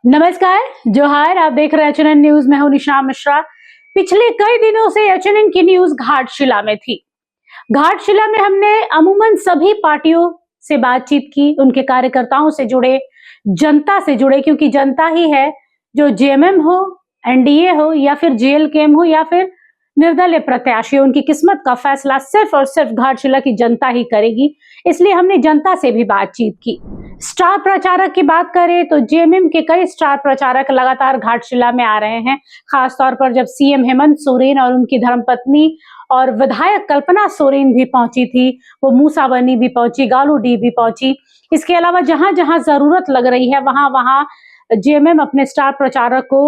नमस्कार, जोहार। आप देख रहे हैं एचएनएन न्यूज में हूं निशा मिश्रा। पिछले कई दिनों से एचएनएन की न्यूज घाटशिला में थी। घाटशिला में हमने अमूमन सभी पार्टियों से बातचीत की, उनके कार्यकर्ताओं से जुड़े, जनता से जुड़े, क्योंकि जनता ही है जो जेएमएम हो, एनडीए हो या फिर जेएलकेएम हो या फिर निर्दलीय प्रत्याशी हो, उनकी किस्मत का फैसला सिर्फ और सिर्फ घाटशिला की जनता ही करेगी। इसलिए हमने जनता से भी बातचीत की। स्टार प्रचारक की बात करें तो जेएमएम के कई स्टार प्रचारक लगातार घाटशिला में आ रहे हैं। खासतौर पर जब सीएम हेमंत सोरेन और उनकी धर्मपत्नी और विधायक कल्पना सोरेन भी पहुंची थी, वो मूसाबनी भी पहुंची, गालूडी भी पहुंची। इसके अलावा जहां जहां जरूरत लग रही है वहां वहां जेएमएम अपने स्टार प्रचारक को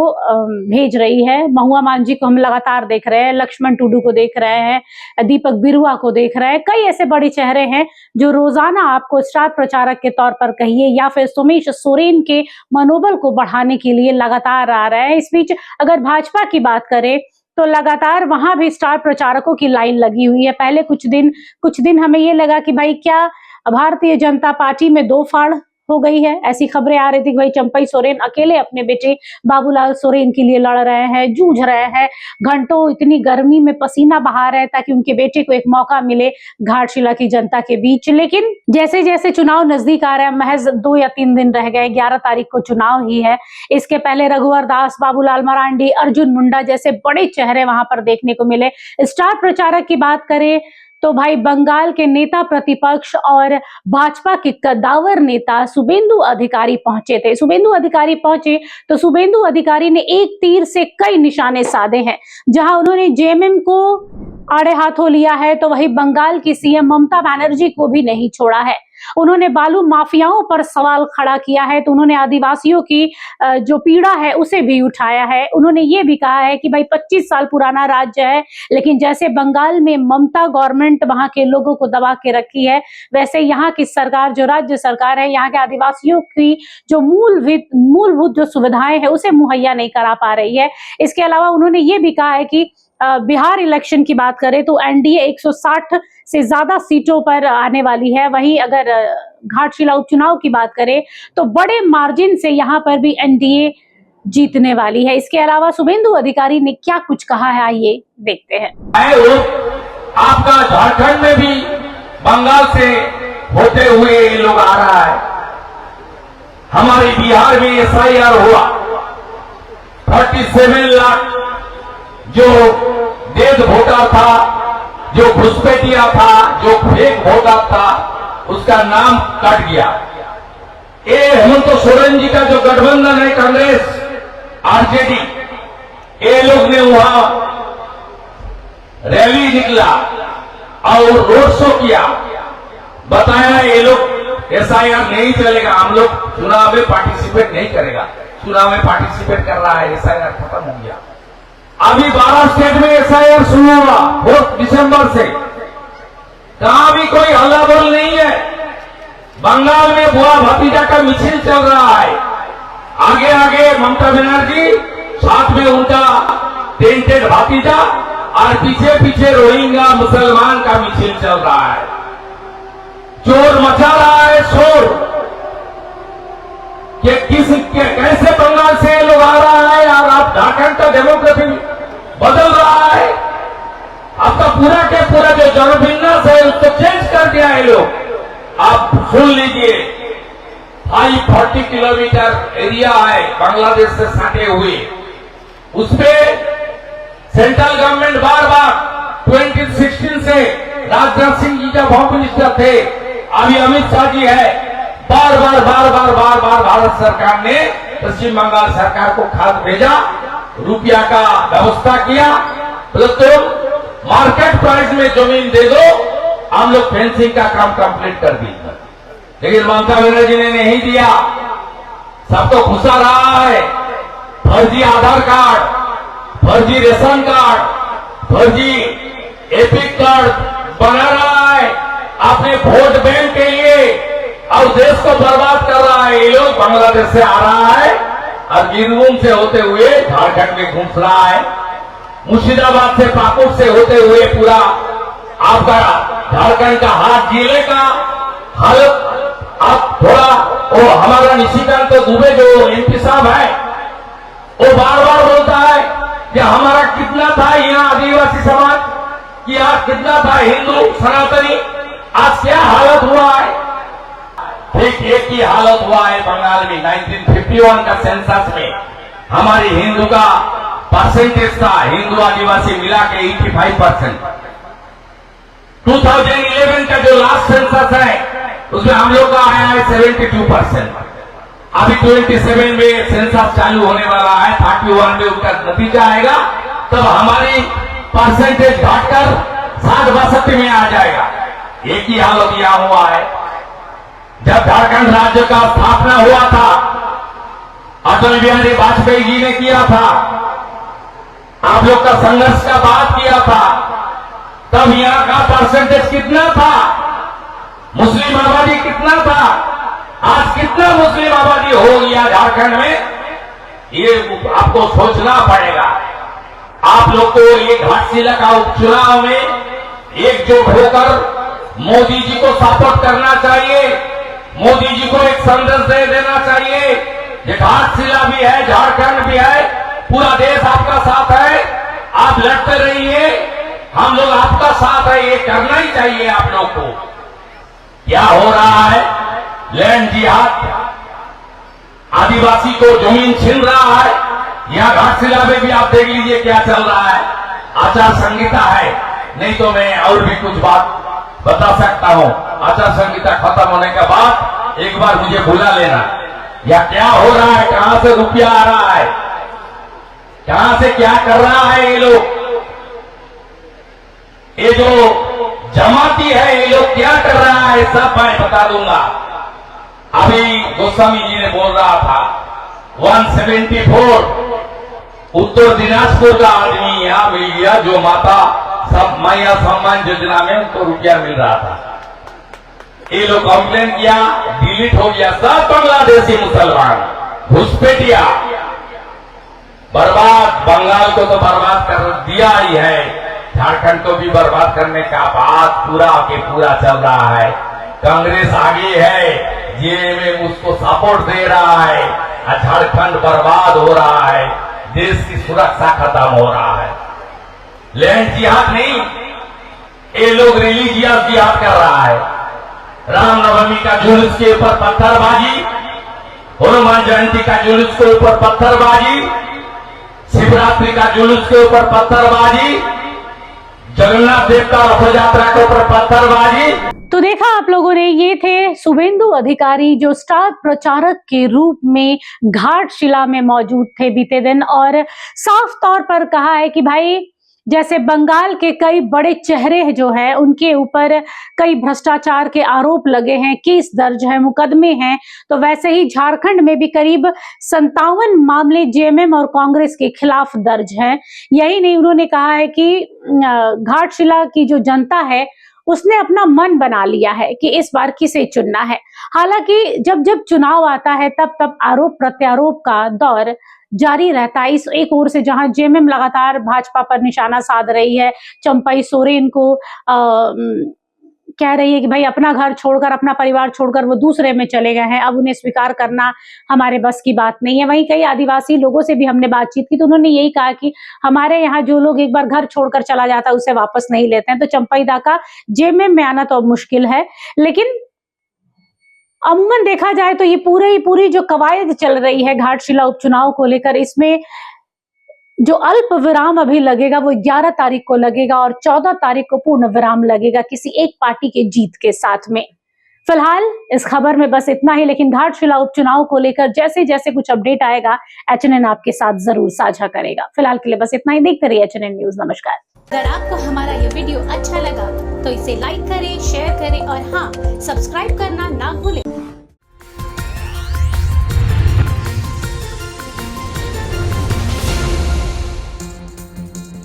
भेज रही है। महुआ मांझी को हम लगातार देख रहे हैं, लक्ष्मण टुडू को देख रहे हैं, दीपक बिरुआ को देख रहे हैं। कई ऐसे बड़े चेहरे हैं जो रोजाना आपको स्टार प्रचारक के तौर पर कहिए या फिर सोमेश सोरेन के मनोबल को बढ़ाने के लिए लगातार आ रहे हैं। इस बीच अगर भाजपा की बात करें तो लगातार वहां भी स्टार प्रचारकों की लाइन लगी हुई है। पहले कुछ दिन हमें ये लगा कि भाई क्या भारतीय जनता पार्टी में दो फाड़ हो गई है। ऐसी खबरें आ रही थी कि भाई चंपई सोरेन अकेले अपने बेटे बाबूलाल सोरेन के लिए लड़ रहे हैं, जूझ रहे हैं, घंटों इतनी गर्मी में पसीना बहा रहे हैं ताकि उनके बेटे को एक मौका मिले घाटशिला की जनता के बीच। लेकिन जैसे जैसे चुनाव नजदीक आ रहे हैं, महज 2 या 3 दिन रह गए, 11 तारीख को चुनाव ही है। इसके पहले रघुवर दास, बाबूलाल मरांडी, अर्जुन मुंडा जैसे बड़े चेहरे वहां पर देखने को मिले। स्टार प्रचारक की बात करें तो भाई बंगाल के नेता प्रतिपक्ष और भाजपा के कद्दावर नेता शुभेंदु अधिकारी पहुंचे थे। शुभेंदु अधिकारी पहुंचे तो शुभेंदु अधिकारी ने एक तीर से कई निशाने साधे हैं। जहां उन्होंने जेएमएम को आड़े हाथों लिया है तो वही बंगाल की सीएम ममता बनर्जी को भी नहीं छोड़ा है। उन्होंने बालू माफियाओं पर सवाल खड़ा किया है तो उन्होंने आदिवासियों की जो पीड़ा है उसे भी उठाया है। उन्होंने ये भी कहा है कि भाई 25 साल पुराना राज्य है, लेकिन जैसे बंगाल में ममता गवर्नमेंट वहां के लोगों को दबा के रखी है, वैसे यहाँ की सरकार, जो राज्य सरकार है, यहाँ के आदिवासियों की जो मूलभूत जो सुविधाएं है उसे मुहैया नहीं करा पा रही है। इसके अलावा उन्होंने ये भी कहा है कि बिहार इलेक्शन की बात करें तो एनडीए 160 से ज्यादा सीटों पर आने वाली है। वहीं अगर घाटशिला उपचुनाव की बात करें तो बड़े मार्जिन से यहाँ पर भी एनडीए जीतने वाली है। इसके अलावा शुभेंदु अधिकारी ने क्या कुछ कहा है, आइए देखते हैं। आपका झारखंड में भी बंगाल से होते हुए ये लोग आ रहा है। हमारे बिहार में एसआईआर हुआ, 37 लाख जो डेड वोटर था, जो घुसपैठिया था, जो फेक वोटर था, उसका नाम कट गया। ये हेमंत सोरेन जी का जो गठबंधन है, कांग्रेस आरजेडी, ये लोग ने वहां रैली निकला और रोड शो किया, बताया ये लोग एसआईआर नहीं चलेगा, हम लोग चुनाव में पार्टिसिपेट नहीं करेगा। चुनाव में पार्टिसिपेट कर रहा है, एसआईआर खत्म हो गया। अभी 12 स्टेट में एसआईआर शुरू हुआ 4 दिसंबर से, कहां भी कोई हल्ला बोल नहीं है। बंगाल में बुआ भतीजा का मिছিল चल रहा है, आगे आगे ममता बनर्जी, साथ में उनका टेंटेड भतीजा और पीछे पीछे रोहिंग्या मुसलमान का मिছিল चल रहा है। चोर मचा रहा है शोर कि कैसे बंगाल से लोग आ रहा है और आप झारखंड का डेमोग्राफी बदल रहा है। आपका पूरा के पूरा जो जनविन्यास है उसको चेंज कर दिया है लोग। आप सुन लीजिए, 540 किलोमीटर एरिया है बांग्लादेश से सटे हुए, उसपे सेंट्रल गवर्नमेंट बार बार 2016 से राजनाथ सिंह जी जब होम मिनिस्टर थे, अभी अमित शाह जी है, बार बार भारत सरकार ने पश्चिम बंगाल सरकार को खाद भेजा, रुपया का व्यवस्था किया, तो तुम मार्केट प्राइस में जमीन दे दो, हम लोग फेंसिंग का काम कंप्लीट कर देंगे। लेकिन ममता बनर्जी ने नहीं दिया, सबको घुसा रहा है। फर्जी आधार कार्ड, फर्जी रेशन कार्ड, फर्जी एपिक कार्ड बना रहा है अपने वोट बैंक के लिए और देश को बर्बाद कर रहा है। ये लोग बांग्लादेश से आ रहा है और बीरभूम से होते हुए झारखंड में घूम रहा है, मुर्शिदाबाद से, पाकुड़ से होते हुए पूरा आपका झारखंड का हाथ जिले का हालत आप थोड़ा वो हमारा निशिकांत दुबे जो एमपी साहब है, वो बार बार बोलता है कि हमारा कितना था यहाँ आदिवासी समाज, कि आज कितना था हिंदू सनातनी, आज क्या हालत हुआ है। ठीक एक ही हालत हुआ है बंगाल में 1951 का सेंसस में। हमारी हिंदू का परसेंटेज था, हिंदू आदिवासी मिला के 85%। 2011 का जो लास्ट सेंसस है उसमें हम लोग का आया है 72%। अभी 27 में सेंसस चालू होने वाला है, 31 में उसका नतीजा आएगा, तब हमारी परसेंटेज घटकर 60-62 में आ जाएगा। एक ही हालत यहां हुआ है। जब झारखंड राज्य का स्थापना हुआ था, अटल बिहारी वाजपेयी जी ने किया था, आप लोग का संघर्ष का बात किया था, तब यहां का परसेंटेज कितना था, मुस्लिम आबादी कितना था, आज कितना मुस्लिम आबादी हो गया झारखंड में, ये आपको सोचना पड़ेगा। आप लोग को ये घाटशिला का उपचुनाव में एकजुट होकर मोदी जी को सपोर्ट करना चाहिए। मोदी जी को एक संदेश दे देना चाहिए, ये घाटशिला भी है, झारखंड भी है, पूरा देश आपका साथ है, आप लड़ते रहिए, हम लोग आपका साथ है, ये करना ही चाहिए आप लोग को। क्या हो रहा है, लैंड जिहाद, आदिवासी को जमीन छीन रहा है। यहां घाटशिला में भी आप देख लीजिए क्या चल रहा है, आचार संहिता है, नहीं तो मैं और भी कुछ बात बता सकता हूं। आचार संहिता खत्म होने के बाद एक बार मुझे बुला लेना। या क्या हो रहा है, कहां से रुपया आ रहा है, कहां से क्या कर रहा है ये लोग, ये जो जमाती है ये लोग क्या कर रहा है, सब मैं बता दूंगा। अभी गोस्वामी जी ने बोल रहा था 174 उत्तर दिनाजपुर का आदमी यहां मिल गया, जो माता सब मैया सम्मान योजना में उनको रुपया मिल रहा था। ये लोग कंप्लेन किया, डिलीट हो गया, सब बांग्लादेशी मुसलमान घुसपैठिया बर्बाद। बंगाल को तो बर्बाद कर दिया ही है, झारखंड को भी बर्बाद करने का बात पूरा के पूरा चल रहा है। कांग्रेस आगे है, जेएमएम उसको सपोर्ट दे रहा है, झारखंड बर्बाद हो रहा है, देश की सुरक्षा खत्म हो रहा है। लैंड जिहाद नहीं, ये लोग रिलीजियस जिहाद कर रहा है। रामनवमी का जुलूस के ऊपर पत्थरबाजी, हनुमान जयंती का जुलूस के ऊपर पत्थरबाजी, शिवरात्रि का जुलूस के ऊपर पत्थरबाजी, जगन्नाथ देवता रथ यात्रा के ऊपर पत्थरबाजी। तो देखा आप लोगों ने, ये थे शुभेंदु अधिकारी जो स्टार प्रचारक के रूप में घाटशिला में मौजूद थे बीते दिन, और साफ तौर पर कहा है कि भाई जैसे बंगाल के कई बड़े चेहरे जो हैं उनके ऊपर कई भ्रष्टाचार के आरोप लगे हैं, केस दर्ज है, मुकदमे हैं, तो वैसे ही झारखंड में भी करीब 57 मामले जेएमएम और कांग्रेस के खिलाफ दर्ज हैं। यही नहीं, उन्होंने कहा है कि घाटशिला की जो जनता है उसने अपना मन बना लिया है कि इस बार किसे चुनना है। हालांकि जब जब चुनाव आता है तब तब आरोप प्रत्यारोप का दौर जारी रहता है। इस एक ओर से जहां जेएमएम लगातार भाजपा पर निशाना साध रही है, चंपई सोरेन को कह रही है कि भाई अपना घर छोड़कर, अपना परिवार छोड़कर वो दूसरे में चले गए हैं, अब उन्हें स्वीकार करना हमारे बस की बात नहीं है। वहीं कई आदिवासी लोगों से भी हमने बातचीत की तो उन्होंने यही कहा कि हमारे यहाँ जो लोग एक बार घर छोड़कर चला जाता है उसे वापस नहीं लेते हैं। तो चंपई दा का जेएमएम में आना तो अब मुश्किल है, लेकिन अमूमन देखा जाए तो ये पूरी जो कवायद चल रही है घाटशिला उपचुनाव को लेकर, इसमें जो अल्प विराम अभी लगेगा वो 11 तारीख को लगेगा और 14 तारीख को पूर्ण विराम लगेगा किसी एक पार्टी के जीत के साथ में। फिलहाल इस खबर में बस इतना ही, लेकिन घाटशिला उपचुनाव को लेकर जैसे जैसे कुछ अपडेट आएगा एचएनएन आपके साथ जरूर साझा करेगा। फिलहाल के लिए बस इतना ही, देखते रहिए एचएनएन न्यूज। नमस्कार। अगर आपको हमारा ये वीडियो अच्छा लगा तो इसे लाइक करें, शेयर करें और हाँ, सब्सक्राइब करना ना भूलें।